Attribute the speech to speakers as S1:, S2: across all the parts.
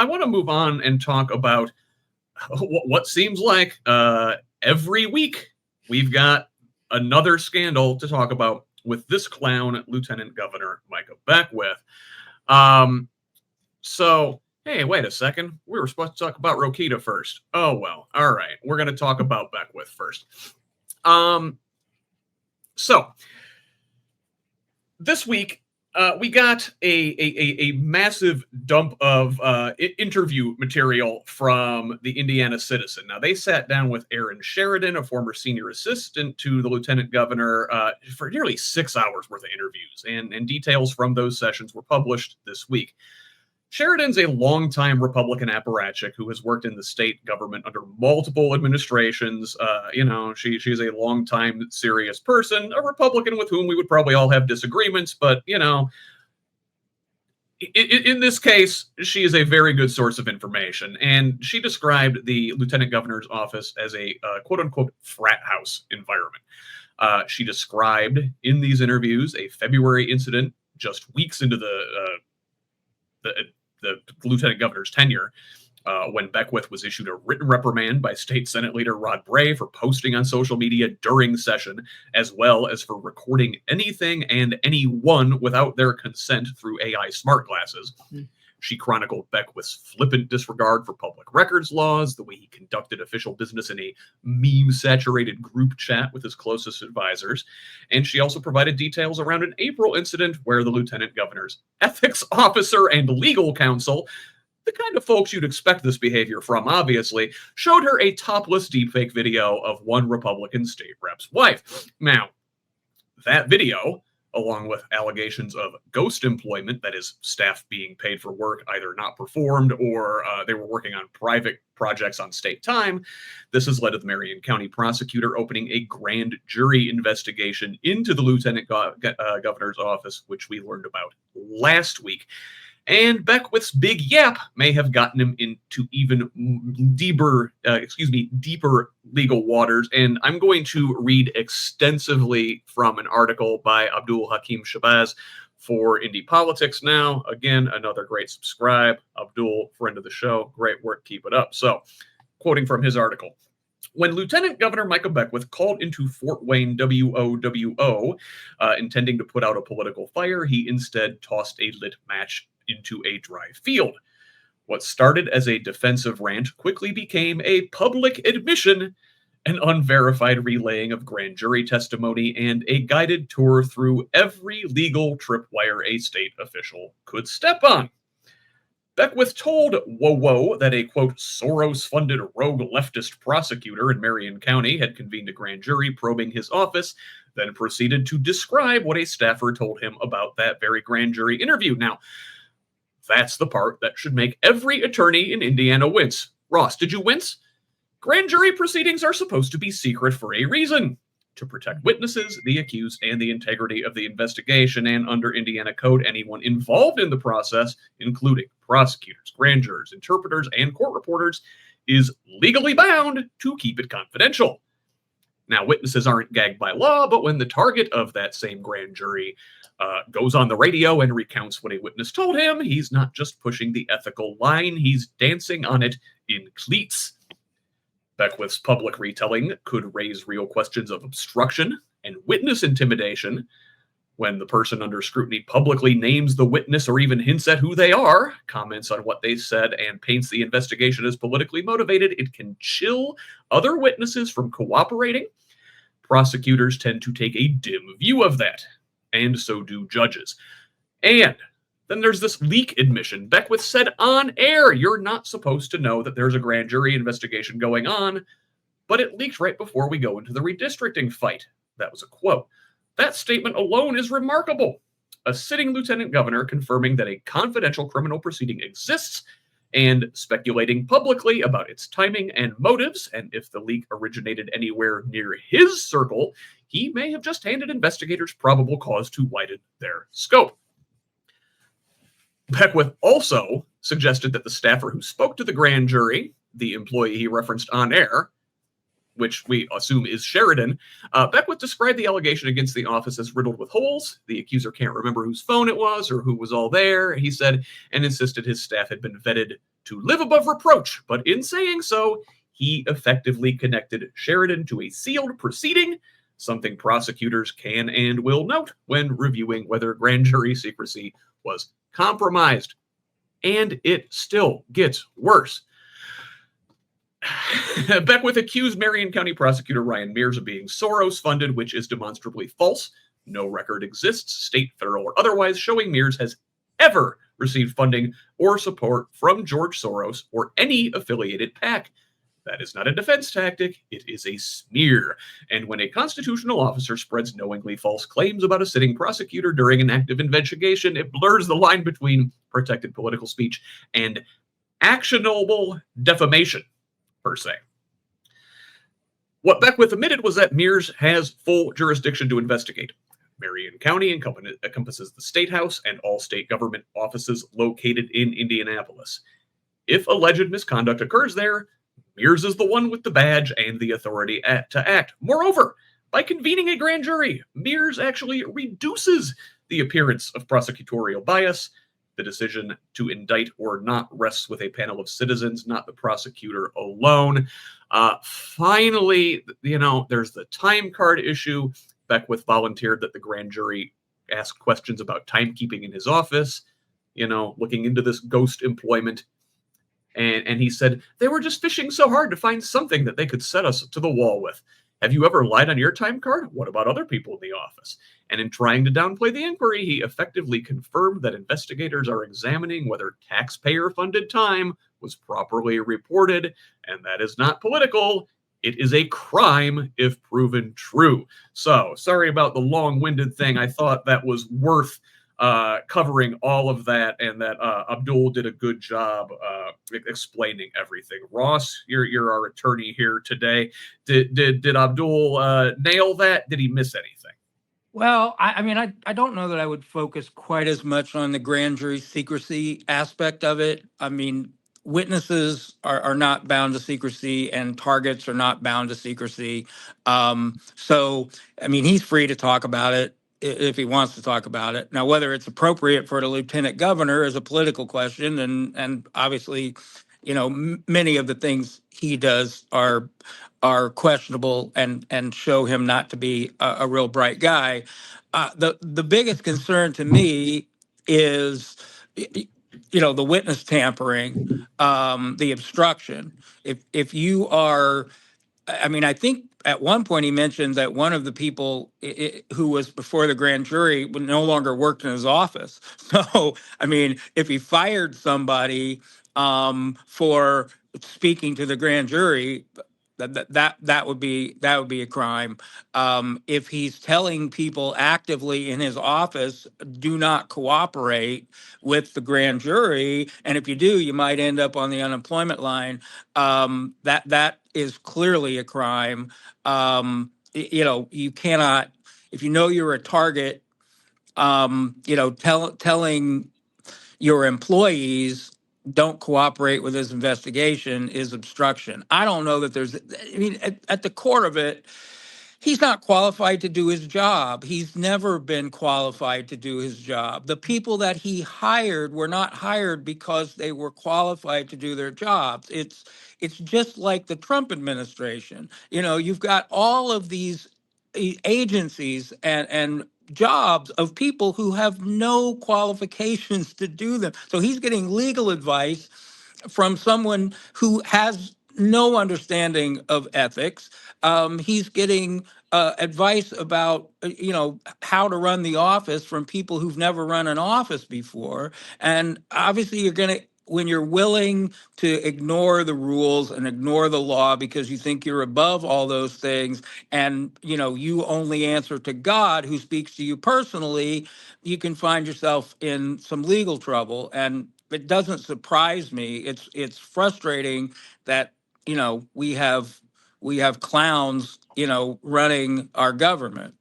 S1: I want to move on and talk about what seems like every week we've got another scandal to talk about with this clown, Lieutenant Governor Micah Beckwith. So, hey, wait a second. We were supposed to talk about Rokita first. Oh, well. All right. We're going to talk about Beckwith first. So, this week, we got a massive dump of interview material from the Indiana Citizen. Now, they sat down with Erin Sheridan, a former senior assistant to the lieutenant governor, for nearly 6 hours worth of interviews, and details from those sessions were published this week. Sheridan's a longtime Republican apparatchik who has worked in the state government under multiple administrations. She's a longtime serious person, a Republican with whom we would probably all have disagreements, but, in this case, she is a very good source of information. And she described the lieutenant governor's office as a quote-unquote frat house environment. She described in these interviews a February incident just weeks into the lieutenant governor's tenure, when Beckwith was issued a written reprimand by State Senate Leader Rod Bray for posting on social media during session, as well as for recording anything and anyone without their consent through AI smart glasses. She chronicled Beckwith's flippant disregard for public records laws, the way he conducted official business in a meme-saturated group chat with his closest advisors, and she also provided details around an April incident where the lieutenant governor's ethics officer and legal counsel, the kind of folks you'd expect this behavior from, obviously, showed her a topless deepfake video of one Republican state rep's wife. Now, that video, along with allegations of ghost employment, that is, staff being paid for work either not performed or they were working on private projects on state time. This has led to the Marion County prosecutor opening a grand jury investigation into the lieutenant governor's office, which we learned about last week. And Beckwith's big yap may have gotten him into even deeper legal waters. And I'm going to read extensively from an article by Abdul Hakim Shabazz for Indie Politics Now. Again, another great subscribe. Abdul, friend of the show. Great work. Keep it up. So, quoting from his article. When Lieutenant Governor Micah Beckwith called into Fort Wayne WOWO, intending to put out a political fire, he instead tossed a lit match into a dry field. What started as a defensive rant quickly became a public admission, an unverified relaying of grand jury testimony, and a guided tour through every legal tripwire a state official could step on. Beckwith told WOWO that a, quote, Soros-funded rogue leftist prosecutor in Marion County had convened a grand jury probing his office, then proceeded to describe what a staffer told him about that very grand jury interview. Now, that's the part that should make every attorney in Indiana wince. Ross, did you wince? Grand jury proceedings are supposed to be secret for a reason. To protect witnesses, the accused, and the integrity of the investigation, and under Indiana code, anyone involved in the process, including prosecutors, grand jurors, interpreters, and court reporters, is legally bound to keep it confidential. Now, witnesses aren't gagged by law, but when the target of that same grand jury goes on the radio and recounts what a witness told him, he's not just pushing the ethical line, he's dancing on it in cleats. Beckwith's public retelling could raise real questions of obstruction and witness intimidation. When the person under scrutiny publicly names the witness or even hints at who they are, comments on what they said, and paints the investigation as politically motivated, it can chill other witnesses from cooperating. Prosecutors tend to take a dim view of that, and so do judges. And then there's this leak admission. Beckwith said on air, you're not supposed to know that there's a grand jury investigation going on, but it leaked right before we go into the redistricting fight. That was a quote. That statement alone is remarkable. A sitting lieutenant governor confirming that a confidential criminal proceeding exists and speculating publicly about its timing and motives, and if the leak originated anywhere near his circle, he may have just handed investigators probable cause to widen their scope. Beckwith also suggested that the staffer who spoke to the grand jury, the employee he referenced on air, which we assume is Sheridan, Beckwith described the allegation against the office as riddled with holes. The accuser can't remember whose phone it was or who was all there, he said, and insisted his staff had been vetted to live above reproach, but in saying so, he effectively connected Sheridan to a sealed proceeding, something prosecutors can and will note when reviewing whether grand jury secrecy was compromised. And it still gets worse. Beckwith accused Marion County prosecutor Ryan Mears of being Soros funded, which is demonstrably false. No record exists, state, federal, or otherwise, showing Mears has ever received funding or support from George Soros or any affiliated PAC. That is not a defense tactic, it is a smear. And when a constitutional officer spreads knowingly false claims about a sitting prosecutor during an active investigation, it blurs the line between protected political speech and actionable defamation, per se. What Beckwith admitted was that Mears has full jurisdiction to investigate. Marion County encompasses the State House and all state government offices located in Indianapolis. If alleged misconduct occurs there, Mears is the one with the badge and the authority to act. Moreover, by convening a grand jury, Mears actually reduces the appearance of prosecutorial bias. The decision to indict or not rests with a panel of citizens, not the prosecutor alone. Finally, there's the time card issue. Beckwith volunteered that the grand jury ask questions about timekeeping in his office, looking into this ghost employment. And he said, they were just fishing so hard to find something that they could set us to the wall with. Have you ever lied on your time card? What about other people in the office? And in trying to downplay the inquiry, he effectively confirmed that investigators are examining whether taxpayer-funded time was properly reported, and that is not political. It is a crime if proven true. So, sorry about the long-winded thing. I thought that was worth covering all of that, and that Abdul did a good job explaining everything. Ross, you're our attorney here today. Did Abdul nail that? Did he miss anything?
S2: Well, I don't know that I would focus quite as much on the grand jury secrecy aspect of it. I mean, witnesses are not bound to secrecy, and targets are not bound to secrecy. So, he's free to talk about it if he wants to talk about it. Now, whether it's appropriate for the lieutenant governor is a political question, and obviously, many of the things he does are questionable and show him not to be a real bright guy. The biggest concern to me is, the witness tampering, the obstruction. If you are, I think at one point he mentioned that one of the people who was before the grand jury no longer worked in his office. So, if he fired somebody for speaking to the grand jury, that would be a crime. If he's telling people actively in his office, do not cooperate with the grand jury, and if you do, you might end up on the unemployment line. That is clearly a crime. You cannot, if you know you're a target, telling your employees don't cooperate with this investigation is obstruction. I don't know that there's, at the core of it, he's not qualified to do his job. He's never been qualified to do his job. The people that he hired were not hired because they were qualified to do their jobs. It's just like the Trump administration. You've got all of these agencies and jobs of people who have no qualifications to do them. So he's getting legal advice from someone who has no understanding of ethics. He's getting advice about, how to run the office from people who've never run an office before. And obviously when you're willing to ignore the rules and ignore the law because you think you're above all those things, and you only answer to God who speaks to you personally, you can find yourself in some legal trouble. And it doesn't surprise me. It's frustrating that we have clowns running our government.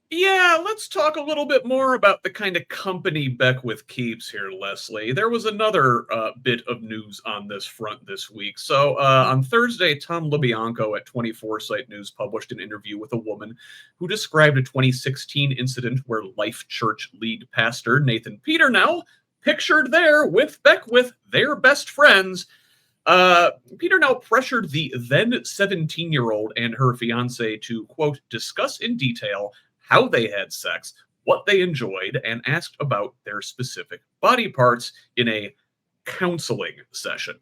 S1: Yeah, let's talk a little bit more about the kind of company Beckwith keeps here, Leslie. There was another bit of news on this front this week. So on Thursday, Tom LaBianco at 24 Site News published an interview with a woman who described a 2016 incident where Life Church lead pastor Nathan Peternel pictured there with Beckwith, their best friends. Peternel pressured the then 17-year-old and her fiance to, quote, discuss in detail how they had sex, what they enjoyed, and asked about their specific body parts in a counseling session.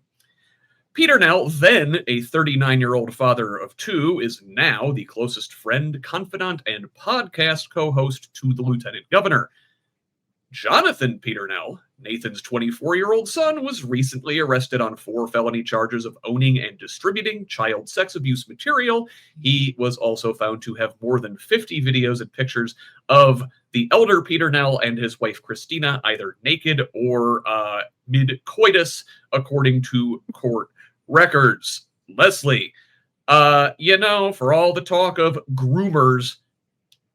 S1: Peternel, then a 39-year-old father of two, is now the closest friend, confidant, and podcast co-host to the lieutenant governor. Jonathan Peternel, Nathan's 24-year-old son, was recently arrested on 4 felony charges of owning and distributing child sex abuse material. He was also found to have more than 50 videos and pictures of the elder Peternel and his wife Christina, either naked or mid-coitus, according to court records. Leslie, for all the talk of groomers,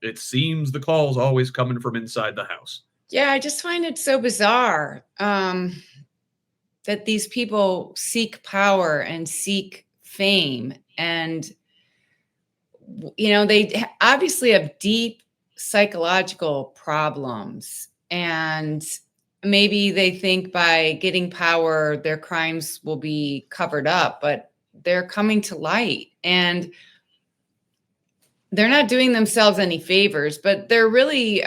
S1: it seems the call's always coming from inside the house.
S3: Yeah, I just find it so bizarre that these people seek power and seek fame. And, they obviously have deep psychological problems. And maybe they think by getting power, their crimes will be covered up, but they're coming to light. And they're not doing themselves any favors, but they're really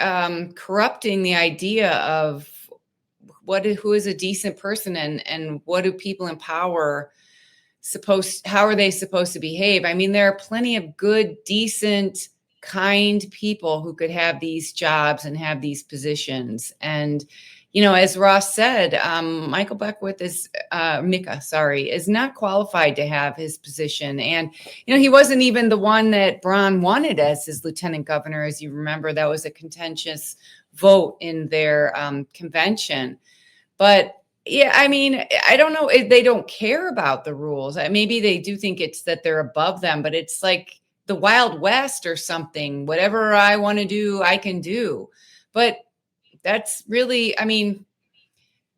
S3: corrupting the idea of who is a decent person and what do people in power how are they supposed to behave? I mean, there are plenty of good, decent, kind people who could have these jobs and have these positions. And, as Ross said, Micah Beckwith is not qualified to have his position. And, he wasn't even the one that Braun wanted as his lieutenant governor. As you remember, that was a contentious vote in their convention. But yeah, I mean, I don't know if they don't care about the rules. Maybe they do think it's that they're above them, but it's like the Wild West or something. Whatever I want to do, I can do. But that's really,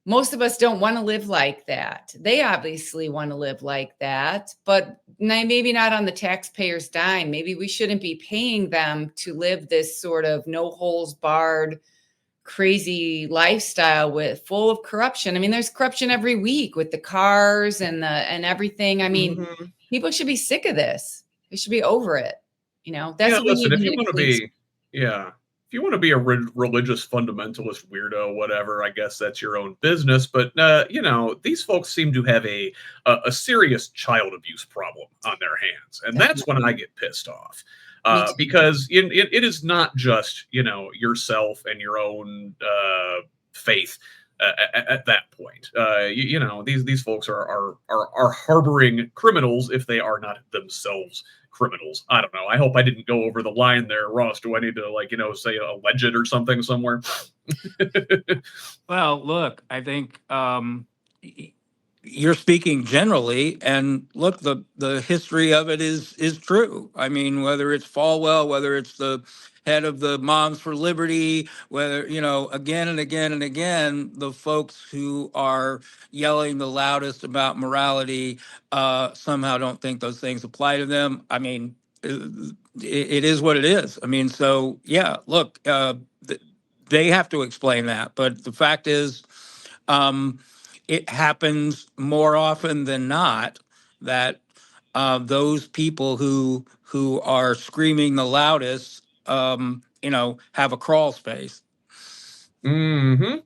S3: most of us don't want to live like that. They obviously want to live like that, but maybe not on the taxpayer's dime. Maybe we shouldn't be paying them to live this sort of no holes barred, crazy lifestyle full of corruption. I mean, there's corruption every week with the cars and everything. I mean, people should be sick of this. They should be over it. That's what we need.
S1: If you want to be a religious fundamentalist weirdo, whatever, I guess that's your own business. But, these folks seem to have a serious child abuse problem on their hands. And that's when I get pissed off. Because it is not just, yourself and your own faith at that point. These folks are harboring criminals if they are not themselves criminals. I don't know. I hope I didn't go over the line there, Ross. Do I need to say alleged or something somewhere?
S2: Well, look, I think you're speaking generally, and look, the history of it is true. I mean, whether it's Falwell, whether it's the head of the Moms for Liberty, whether, again and again and again, the folks who are yelling the loudest about morality somehow don't think those things apply to them. I mean, it is what it is. I mean, so yeah, look, they have to explain that. But the fact is, it happens more often than not that those people who are screaming the loudest, have a crawl space.
S1: Mm-hmm.